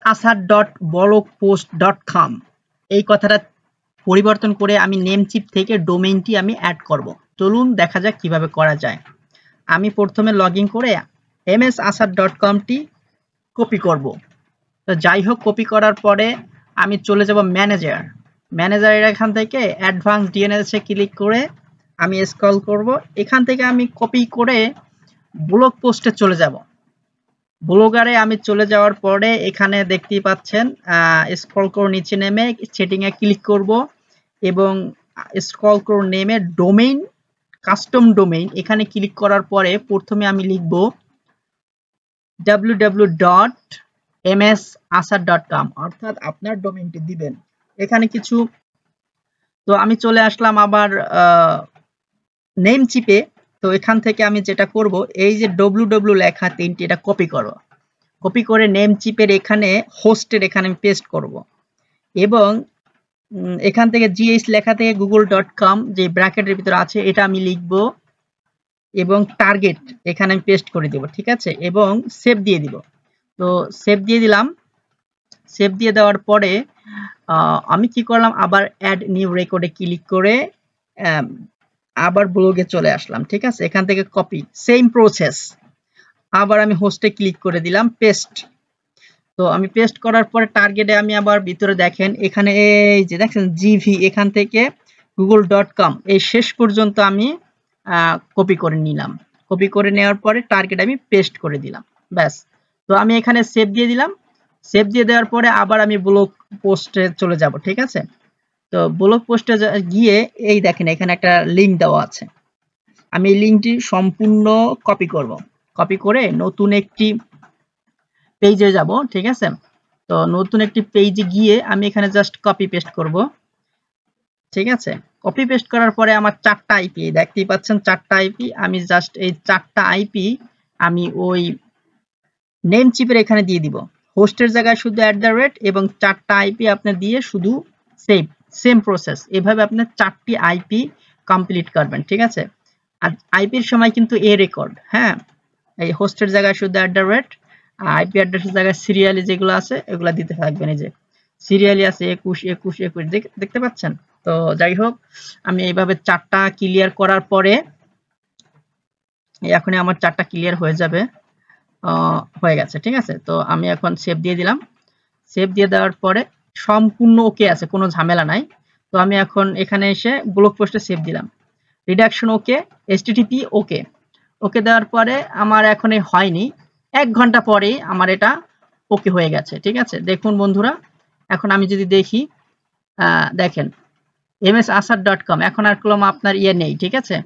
msasad.blogpost.com এই কথাটা পরিবর্তন করে আমি নেমচিপ থেকে ডোমেইনটি আমি অ্যাড করব। চলুন দেখা যাক কিভাবে করা যায়। আমি প্রথমে লগইন করে msasad.com-টি কপি করব। তো যাই হোক, কপি করার পরে আমি চলে যাব ম্যানেজারের এখান থেকে অ্যাডভান্স ডিএনএস-এ ক্লিক করে আমি স্ক্রল করব। এখান থেকে আমি কপি করে ব্লগ পোস্টে চলে যাব। ব্লগারে আমি চলে যাওয়ার পরে এখানে দেখতেই পাচ্ছেন স্ক্রল করে নিচে নেমে সেটিংয়ে ক্লিক করব এবং স্ক্রল করে নেমে ডোমেইন, কাস্টম ডোমেইন এখানে ক্লিক করার পরে প্রথমে আমি লিখব www.msasad.com, অর্থাৎ আপনার ডোমেইনটি দিবেন এখানে কিছু। তো আমি চলে আসলাম আবার নেমচিপে। তো এখান থেকে আমি যেটা করব, এই যে www লেখা তিনটি, এটা কপি করব। কপি করে নেমচিপের এখানে হোস্টের এখানে আমি পেস্ট করব এবং এখান থেকে gh লেখা থেকে google.com যে ব্র্যাকেটের ভিতরে আছে এটা আমি লিখব এবং টার্গেট এখানে আমি পেস্ট করে দেব, ঠিক আছে, এবং সেভ দিয়ে দিব। তো সেভ দিয়ে দিলাম। সেভ দিয়ে দেওয়ার পরে আমি কি করলাম, আবার অ্যাড নিউ রেকর্ডে ক্লিক করে আবার ব্লগে চলে আসলাম, ঠিক আছে। এখান থেকে কপি, সেম প্রসেস, আবার আমি হোস্টে ক্লিক করে দিলাম, পেস্ট। তো আমি পেস্ট করার পরে টার্গেটে আমি আবার ভিতরে দেখেন এখানে এই যে দেখেন জিভি, এখান থেকে google.com এই শেষ পর্যন্ত আমি কপি করে নিলাম। কপি করে নেওয়ার পরে টার্গেট আমি পেস্ট করে দিলাম, ব্যাস। তো আমি এখানে সেভ দিয়ে দিলাম। সেভ দিয়ে দেওয়ার পরে আবার আমি ব্লগ পোস্টে চলে যাব, ঠিক আছে। তো ব্লগ পোস্টে গিয়ে এই দেখেন এখানে একটা লিঙ্ক দেওয়া আছে, আমি এই লিঙ্কটি সম্পূর্ণ কপি করব। কপি করে নতুন একটি পেজে যাব, ঠিক আছে। তো নতুন একটি পেজে গিয়ে আমি এখানে জাস্ট কপি পেস্ট করব, ঠিক আছে। কপি পেস্ট করার পরে আমার 4টা আইপি দেখতেই পাচ্ছেন, 4টা আইপি। আমি জাস্ট এই 4টা আইপি আমি ওই নেমচিপের এখানে দিয়ে দিব। হোস্টের জায়গায় শুধু @ এবং 4টা আইপি আপনি দিয়ে শুধু সেম প্রসেস। এভাবে আপনি 4টি আইপি কমপ্লিট করবেন, ঠিক আছে। আর আইপির সময় কিন্তু এ রেকর্ড, হ্যাঁ, এই হোস্টের জায়গায় শুধু @ আইপি অ্যাড্রেসের জায়গায় সিরিয়ালি যেগুলো আছে এগুলো দিতে থাকবেন। এই যে সিরিয়ালি আছে 21 21 21 দেখতে পাচ্ছেন। তো যাই হোক, আমি এইভাবে 4টা ক্লিয়ার করার পরে এখনই আমার 4টা ক্লিয়ার হয়ে যাবে, হয়ে গেছে, ঠিক আছে। তো আমি এখন সেভ দিয়ে দিলাম। সেভ দিয়ে দেওয়ার পরে সম্পূর্ণ ওকে আছে, কোনো ঝামেলা নাই। তো আমি এখন এখানে এসে ব্লগ পোস্টে সেভ দিলাম, রিডাকশন ওকে, এসটিটিপি ওকে। ওকে দেওয়ার পরে আমার এখন হয়নি, 1 ঘন্টা পরেই আমার এটা ওকে হয়ে গেছে, ঠিক আছে। দেখুন বন্ধুরা, এখন আমি যদি দেখি দেখেন msasad.com এখন আর কোনো আপনার ইয়ে নেই, ঠিক আছে।